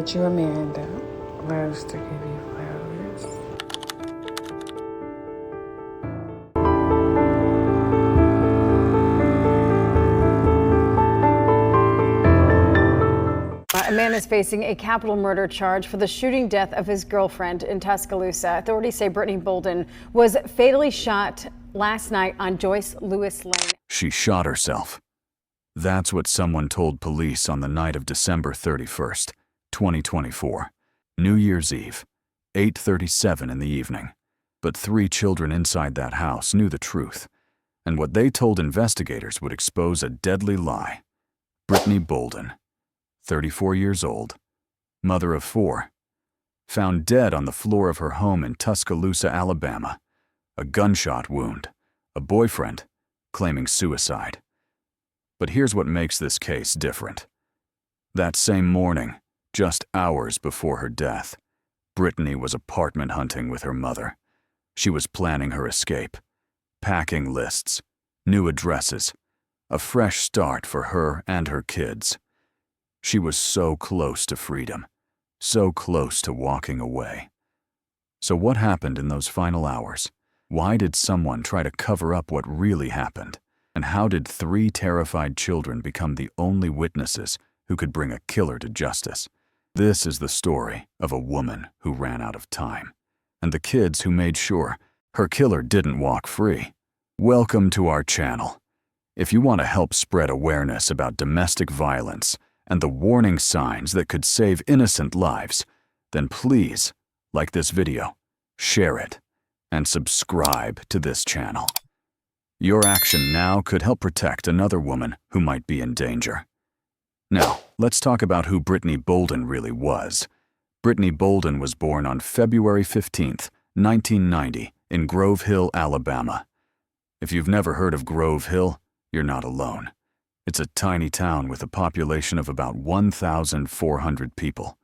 get you Amanda. Loves to give you flowers. A man is facing a capital murder charge for the shooting death of his girlfriend in Tuscaloosa. Authorities say Brittany Bolden was fatally shot last night on Joyce Lewis Lane. She shot herself. That's what someone told police on the night of December 31st, 2024, New Year's Eve, 8:37 in the evening. But 3 children inside that house knew the truth, and what they told investigators would expose a deadly lie. Brittany Bolden, 34 years old, mother of 4, found dead on the floor of her home in Tuscaloosa, Alabama. A gunshot wound, a boyfriend claiming suicide. But here's what makes this case different. That same morning, just hours before her death, Brittany was apartment hunting with her mother. She was planning her escape, packing lists, new addresses, a fresh start for her and her kids. She was so close to freedom, so close to walking away. So what happened in those final hours? Why did someone try to cover up what really happened? And how did 3 terrified children become the only witnesses who could bring a killer to justice? This is the story of a woman who ran out of time, and the kids who made sure her killer didn't walk free. Welcome to our channel. If you want to help spread awareness about domestic violence and the warning signs that could save innocent lives, then please like this video, share it, and subscribe to this channel. Your action now could help protect another woman who might be in danger. Now, let's talk about who Brittany Bolden really was. Brittany Bolden was born on February 15th, 1990, in Grove Hill, Alabama. If you've never heard of Grove Hill, you're not alone. It's a tiny town with a population of about 1,400 people.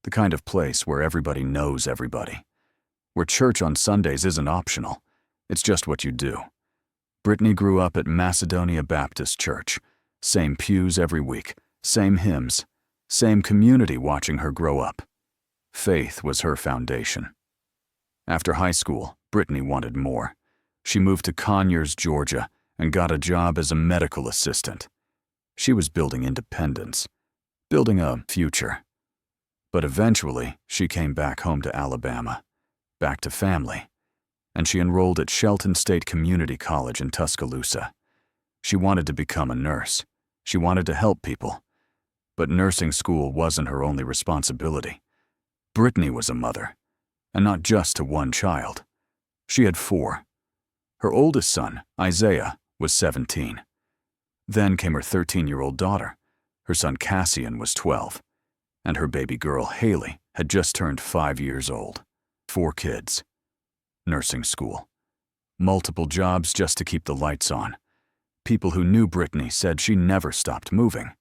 The kind of place where everybody knows everybody. Where church on Sundays isn't optional, it's just what you do. Brittany grew up at Macedonia Baptist Church. Same pews every week, same hymns, same community watching her grow up. Faith was her foundation. After high school, Brittany wanted more. She moved to Conyers, Georgia, and got a job as a medical assistant. She was building independence, building a future. But eventually, she came back home to Alabama, back to family, and she enrolled at Shelton State Community College in Tuscaloosa. She wanted to become a nurse. She wanted to help people. But nursing school wasn't her only responsibility. Brittany was a mother, and not just to one child. She had 4. Her oldest son, Isaiah, was 17. Then came her 13-year-old daughter. Her son Cassian was 12, and her baby girl Haley had just turned 5 years old. 4 kids. Nursing school. Multiple jobs just to keep the lights on. People who knew Brittany said she never stopped moving.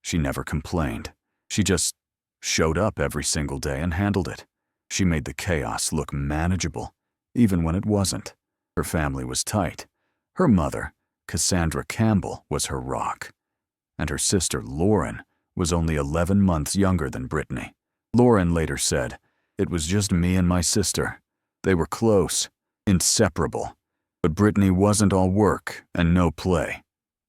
She never complained. She just showed up every single day and handled it. She made the chaos look manageable, even when it wasn't. Her family was tight. Her mother, Cassandra Campbell, was her rock. And her sister, Lauren, was only 11 months younger than Brittany. Lauren later said, "It was just me and my sister. They were close, inseparable. But Brittany wasn't all work and no play.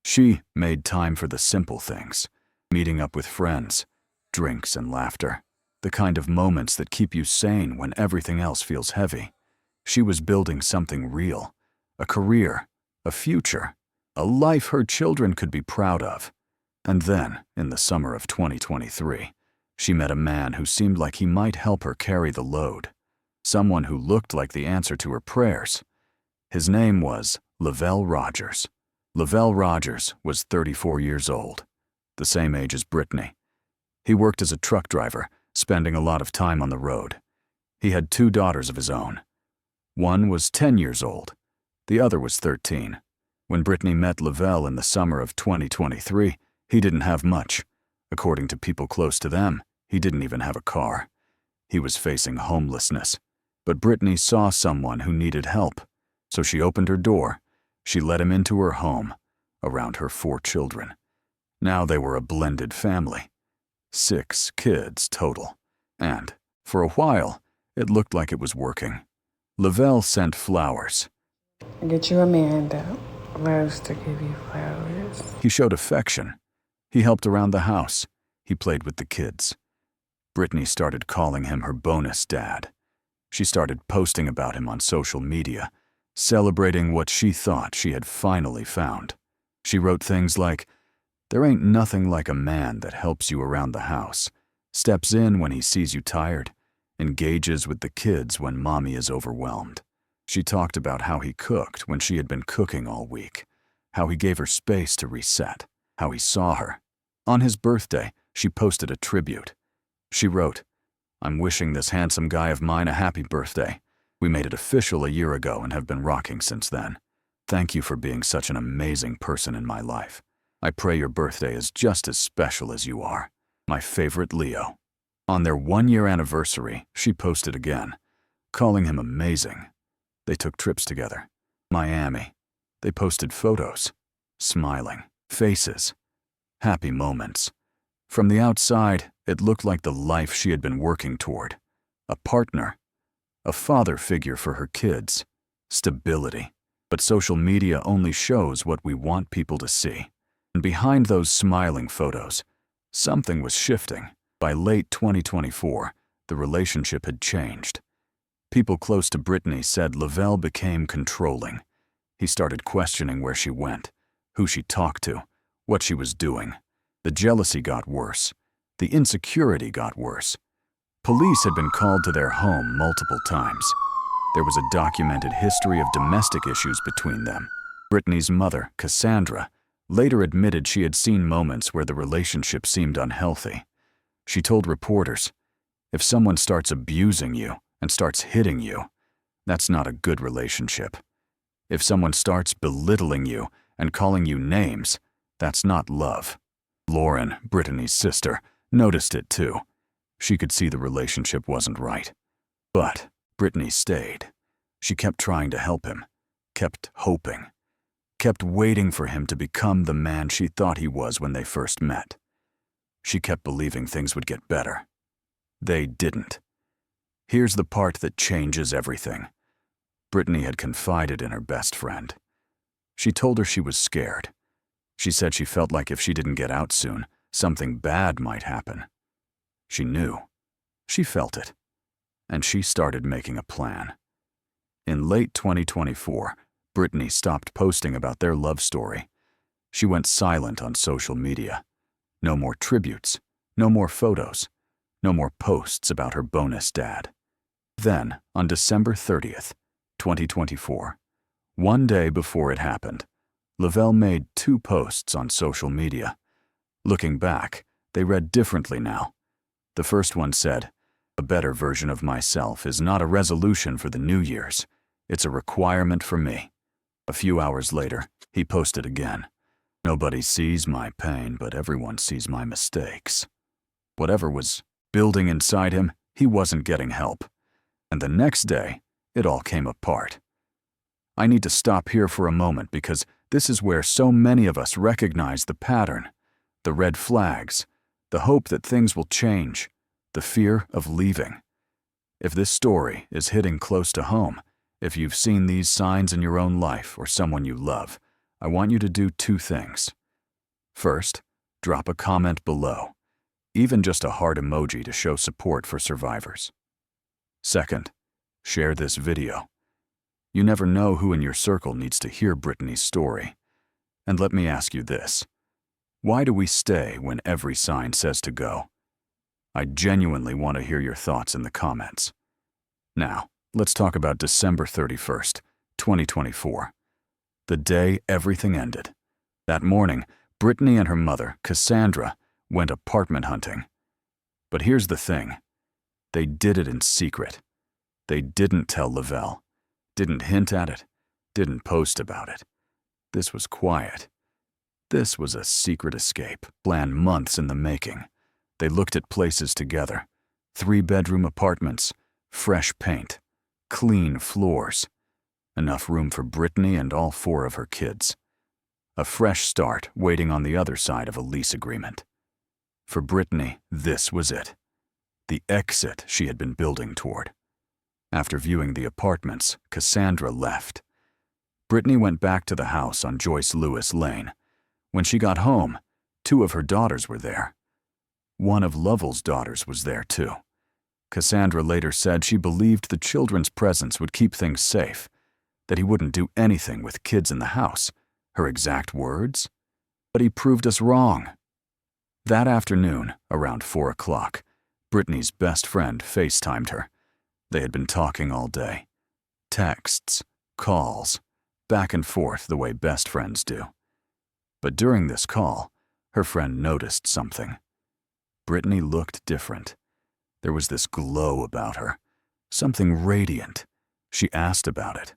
She made time for the simple things, meeting up with friends, drinks and laughter, the kind of moments that keep you sane when everything else feels heavy. She was building something real, a career, a future, a life her children could be proud of. And then, in the summer of 2023, she met a man who seemed like he might help her carry the load. Someone who looked like the answer to her prayers. His name was Lavelle Rogers. Lavelle Rogers was 34 years old, the same age as Brittany. He worked as a truck driver, spending a lot of time on the road. He had 2 daughters of his own. One was 10 years old. The other was 13. When Brittany met Lavelle in the summer of 2023, he didn't have much. According to people close to them, he didn't even have a car. He was facing homelessness. But Brittany saw someone who needed help, so she opened her door. She let him into her home, around her 4 children. Now they were a blended family. 6 kids total. And, for a while, it looked like it was working. Lavelle sent flowers. Get you a man that loves to give you flowers. He showed affection. He helped around the house. He played with the kids. Brittany started calling him her bonus dad. She started posting about him on social media, celebrating what she thought she had finally found. She wrote things like, "There ain't nothing like a man that helps you around the house, steps in when he sees you tired, engages with the kids when mommy is overwhelmed." She talked about how he cooked when she had been cooking all week, how he gave her space to reset, how he saw her. On his birthday, she posted a tribute. She wrote, "I'm wishing this handsome guy of mine a happy birthday. We made it official a year ago and have been rocking since then. Thank you for being such an amazing person in my life. I pray your birthday is just as special as you are. My favorite Leo." On their 1-year anniversary, she posted again, calling him amazing. They took trips together. Miami. They posted photos. Smiling. Faces. Happy moments. From the outside, it looked like the life she had been working toward. A partner. A father figure for her kids. Stability. But social media only shows what we want people to see. And behind those smiling photos, something was shifting. By late 2024, the relationship had changed. People close to Brittany said Lavelle became controlling. He started questioning where she went, who she talked to, what she was doing. The jealousy got worse. The insecurity got worse. Police had been called to their home multiple times. There was a documented history of domestic issues between them. Brittany's mother, Cassandra, later admitted she had seen moments where the relationship seemed unhealthy. She told reporters, "If someone starts abusing you and starts hitting you, that's not a good relationship. If someone starts belittling you and calling you names, that's not love." Lauren, Brittany's sister, noticed it too. She could see the relationship wasn't right. But Brittany stayed. She kept trying to help him, kept hoping, kept waiting for him to become the man she thought he was when they first met. She kept believing things would get better. They didn't. Here's the part that changes everything. Brittany had confided in her best friend. She told her she was scared. She said she felt like if she didn't get out soon, something bad might happen. She knew. She felt it. And she started making a plan. In late 2024, Brittany stopped posting about their love story. She went silent on social media. No more tributes, no more photos, no more posts about her bonus dad. Then, on December 30th, 2024, one day before it happened, Lavelle made 2 posts on social media. Looking back, they read differently now. The first one said, "A better version of myself is not a resolution for the New Year's. It's a requirement for me." A few hours later, he posted again. "Nobody sees my pain, but everyone sees my mistakes." Whatever was building inside him, he wasn't getting help. And the next day, it all came apart. I need to stop here for a moment because this is where so many of us recognize the pattern, the red flags, the hope that things will change, the fear of leaving. If this story is hitting close to home, if you've seen these signs in your own life or someone you love, I want you to do 2 things. First, drop a comment below, even just a heart emoji to show support for survivors. Second, share this video. You never know who in your circle needs to hear Brittany's story. And let me ask you this. Why do we stay when every sign says to go? I genuinely want to hear your thoughts in the comments. Now, let's talk about December 31st, 2024. The day everything ended. That morning, Brittany and her mother, Cassandra, went apartment hunting. But here's the thing. They did it in secret. They didn't tell Lavelle, didn't hint at it, didn't post about it. This was quiet. This was a secret escape, planned months in the making. They looked at places together. 3-bedroom apartments, fresh paint, clean floors, enough room for Brittany and all 4 of her kids. A fresh start waiting on the other side of a lease agreement. For Brittany, this was it. The exit she had been building toward. After viewing the apartments, Cassandra left. Brittany went back to the house on Joyce Lewis Lane. When she got home, 2 of her daughters were there. One of Lovell's daughters was there too. Cassandra later said she believed the children's presence would keep things safe, that he wouldn't do anything with kids in the house. Her exact words? But he proved us wrong. That afternoon, around 4 o'clock, Brittany's best friend FaceTimed her. They had been talking all day. Texts, calls, back and forth the way best friends do. But during this call, her friend noticed something. Brittany looked different. There was this glow about her, something radiant. She asked about it.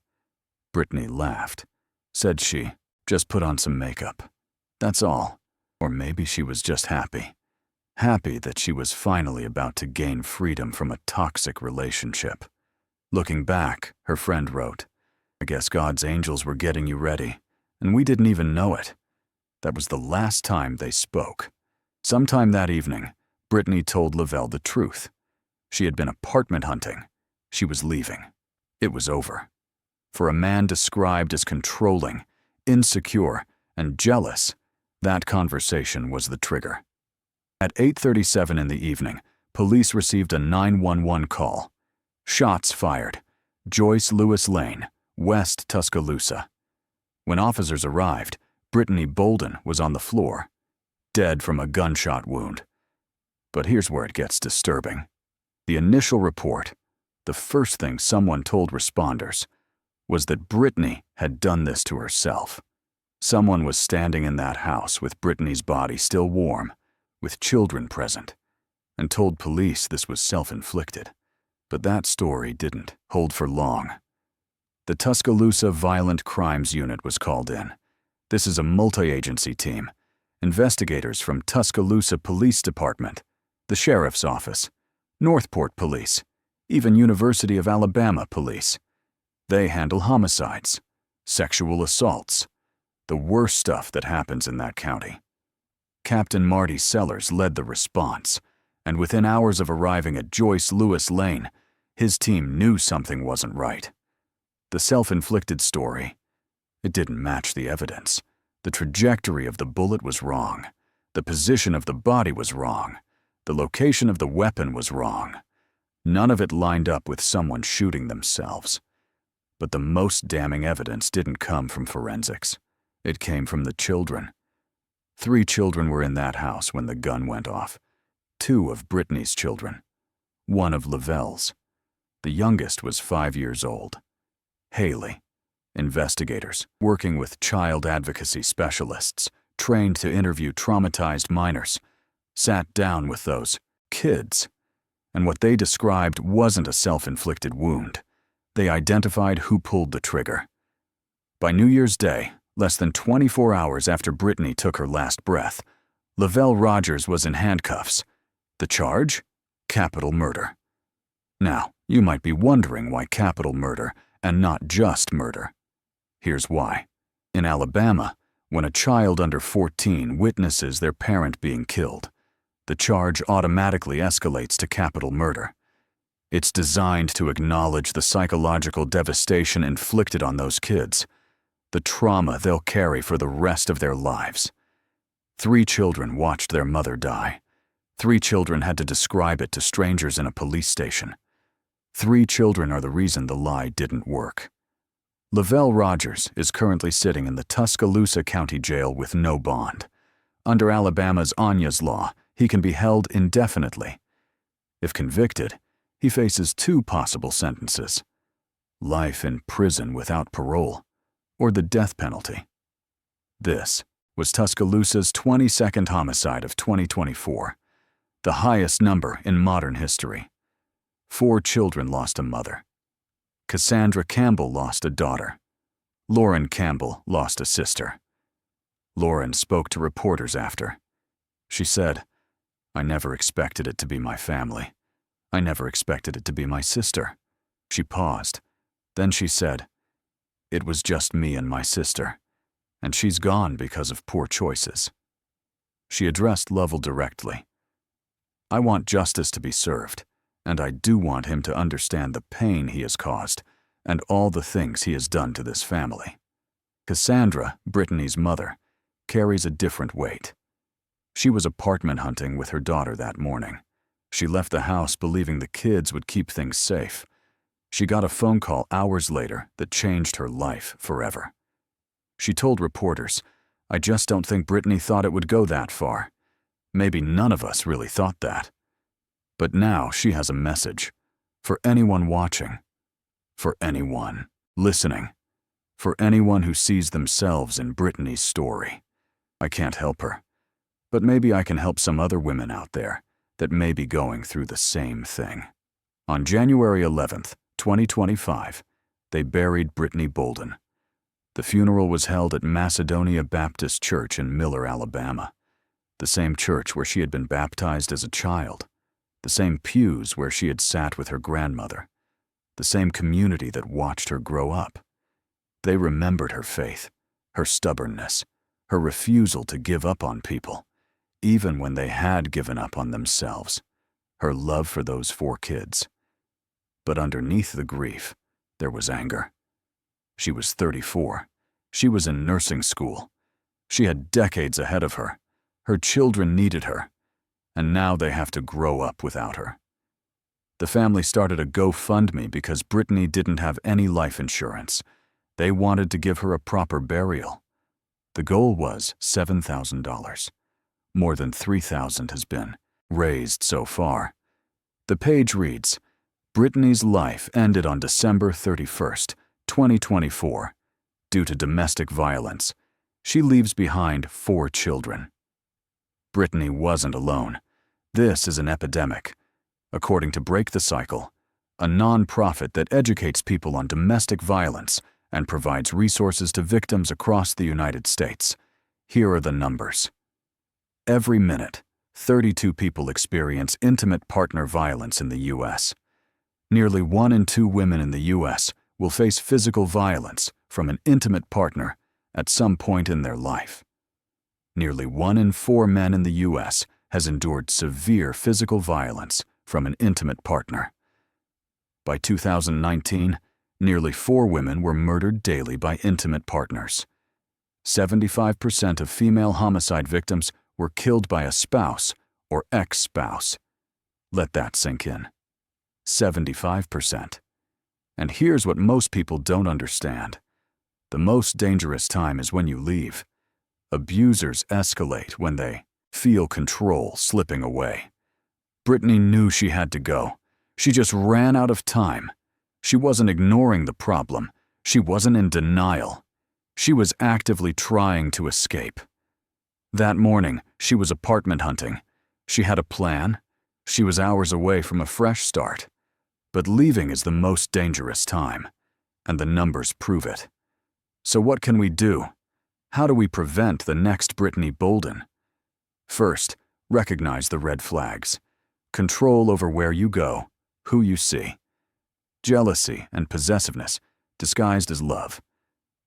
Brittany laughed. Said she just put on some makeup. That's all. Or maybe she was just happy. Happy that she was finally about to gain freedom from a toxic relationship. Looking back, her friend wrote, "I guess God's angels were getting you ready, and we didn't even know it." That was the last time they spoke. Sometime that evening, Brittany told Lavelle the truth. She had been apartment hunting. She was leaving. It was over. For a man described as controlling, insecure, and jealous, that conversation was the trigger. At 8:37 in the evening, police received a 911 call. Shots fired. Joyce Lewis Lane, West Tuscaloosa. When officers arrived, Brittany Bolden was on the floor, dead from a gunshot wound. But here's where it gets disturbing. The initial report, the first thing someone told responders, was that Brittany had done this to herself. Someone was standing in that house with Brittany's body still warm, with children present, and told police this was self-inflicted. But that story didn't hold for long. The Tuscaloosa Violent Crimes Unit was called in. This is a multi-agency team. Investigators from Tuscaloosa Police Department, the Sheriff's Office, Northport Police, even University of Alabama Police. They handle homicides, sexual assaults, the worst stuff that happens in that county. Captain Marty Sellers led the response, and within hours of arriving at Joyce Lewis Lane, his team knew something wasn't right. The self-inflicted story, it didn't match the evidence. The trajectory of the bullet was wrong. The position of the body was wrong. The location of the weapon was wrong. None of it lined up with someone shooting themselves. But the most damning evidence didn't come from forensics. It came from the children. 3 children were in that house when the gun went off. 2 of Brittany's children. 1 of Lavelle's. The youngest was 5 years old. Haley. Investigators, working with child advocacy specialists, trained to interview traumatized minors, sat down with those kids. And what they described wasn't a self-inflicted wound. They identified who pulled the trigger. By New Year's Day, less than 24 hours after Brittany took her last breath, Lavelle Rogers was in handcuffs. The charge? Capital murder. Now, you might be wondering why capital murder and not just murder. Here's why. In Alabama, when a child under 14 witnesses their parent being killed, the charge automatically escalates to capital murder. It's designed to acknowledge the psychological devastation inflicted on those kids, the trauma they'll carry for the rest of their lives. 3 children watched their mother die. 3 children had to describe it to strangers in a police station. 3 children are the reason the lie didn't work. Lavelle Rogers is currently sitting in the Tuscaloosa County Jail with no bond. Under Alabama's Anya's law, he can be held indefinitely. If convicted, he faces 2 possible sentences: life in prison without parole, or the death penalty. This was Tuscaloosa's 22nd homicide of 2024, the highest number in modern history. 4 children lost a mother. Cassandra Campbell lost a daughter. Lauren Campbell lost a sister. Lauren spoke to reporters after. She said, "I never expected it to be my family. I never expected it to be my sister." She paused. Then she said, "It was just me and my sister, and she's gone because of poor choices." She addressed Lovell directly. I want justice to be served, and I do want him to understand the pain he has caused and all the things he has done to this family. Cassandra, Brittany's mother, carries a different weight. She was apartment hunting with her daughter that morning. She left the house believing the kids would keep things safe. She got a phone call hours later that changed her life forever. She told reporters, "I just don't think Brittany thought it would go that far. Maybe none of us really thought that." But now she has a message for anyone watching, for anyone listening, for anyone who sees themselves in Brittany's story. I can't help her, but maybe I can help some other women out there that may be going through the same thing. On January 11th, 2025, they buried Brittany Bolden. The funeral was held at Macedonia Baptist Church in Miller, Alabama, the same church where she had been baptized as a child, the same pews where she had sat with her grandmother, the same community that watched her grow up. They remembered her faith, her stubbornness, her refusal to give up on people, even when they had given up on themselves, her love for those 4 kids. But underneath the grief, there was anger. She was 34. She was in nursing school. She had decades ahead of her. Her children needed her, and now they have to grow up without her. The family started a GoFundMe because Brittany didn't have any life insurance. They wanted to give her a proper burial. The goal was $7,000. More than $3,000 has been raised so far. The page reads, "Brittany's life ended on December 31st, 2024, due to domestic violence. She leaves behind 4 children." Brittany wasn't alone. This is an epidemic. According to Break the Cycle, a nonprofit that educates people on domestic violence and provides resources to victims across the United States, here are the numbers. Every minute, 32 people experience intimate partner violence in the U.S. Nearly 1 in 2 women in the U.S. will face physical violence from an intimate partner at some point in their life. Nearly 1 in 4 men in the U.S. has endured severe physical violence from an intimate partner. By 2019, nearly 4 women were murdered daily by intimate partners. 75% of female homicide victims were killed by a spouse or ex-spouse. Let that sink in. 75%. And here's what most people don't understand. The most dangerous time is when you leave. Abusers escalate when they feel control slipping away. Brittany knew she had to go. She just ran out of time. She wasn't ignoring the problem. She wasn't in denial. She was actively trying to escape. That morning, she was apartment hunting. She had a plan. She was hours away from a fresh start. But leaving is the most dangerous time, and the numbers prove it. So what can we do? How do we prevent the next Brittany Bolden? First, recognize the red flags. Control over where you go, who you see. Jealousy and possessiveness disguised as love.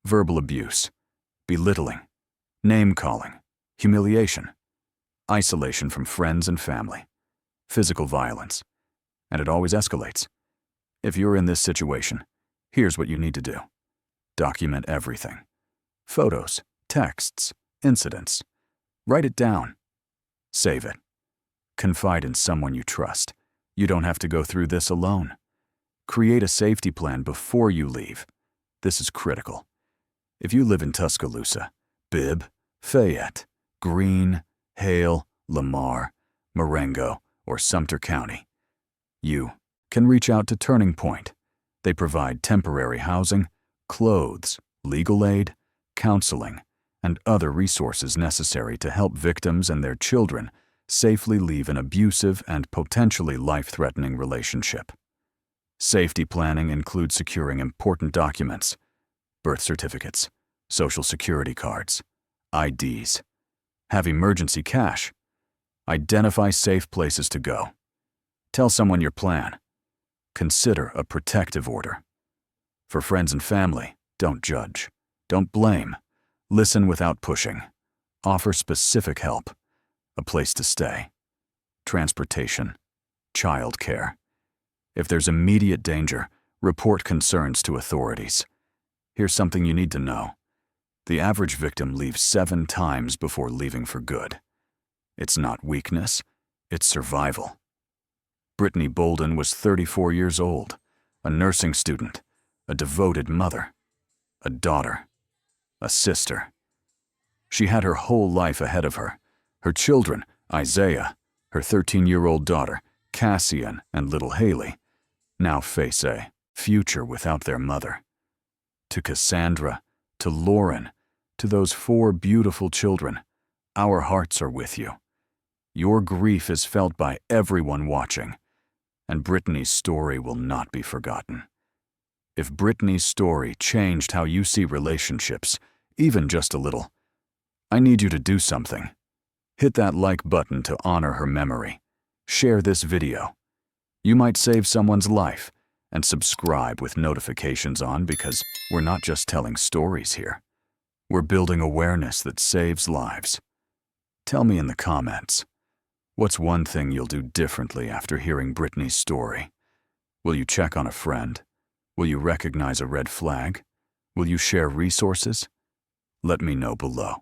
Verbal abuse, belittling, name-calling, humiliation, isolation from friends and family, physical violence, and it always escalates. If you're in this situation, here's what you need to do. Document everything. Photos, texts, incidents. Write it down. Save it. Confide in someone you trust. You don't have to go through this alone. Create a safety plan before you leave. This is critical. If you live in Tuscaloosa, Bibb, Fayette, Greene, Hale, Lamar, Marengo, or Sumter County, you can reach out to Turning Point. They provide temporary housing, clothes, legal aid, counseling, and other resources necessary to help victims and their children safely leave an abusive and potentially life-threatening relationship. Safety planning includes securing important documents, birth certificates, social security cards, IDs. Have emergency cash. Identify safe places to go. Tell someone your plan. Consider a protective order. For friends and family, don't judge. Don't blame. Listen without pushing. Offer specific help. A place to stay. transportation, childcare. If there's immediate danger, report concerns to authorities. Here's something you need to know. The average victim leaves 7 times before leaving for good. It's not weakness, it's survival. Brittany Bolden was 34 years old, a nursing student, a devoted mother, a daughter, a sister. She had her whole life ahead of her. Her children, Isaiah, her 13-year-old daughter, Cassian, and little Haley, now face a future without their mother. To Cassandra, to Lauren, to those 4 beautiful children, our hearts are with you. Your grief is felt by everyone watching, and Brittany's story will not be forgotten. If Brittany's story changed how you see relationships, even just a little, I need you to do something. Hit that like button to honor her memory. Share this video. You might save someone's life, and subscribe with notifications on, because we're not just telling stories here. We're building awareness that saves lives. Tell me in the comments, what's one thing you'll do differently after hearing Brittany's story? Will you check on a friend? Will you recognize a red flag? Will you share resources? Let me know below.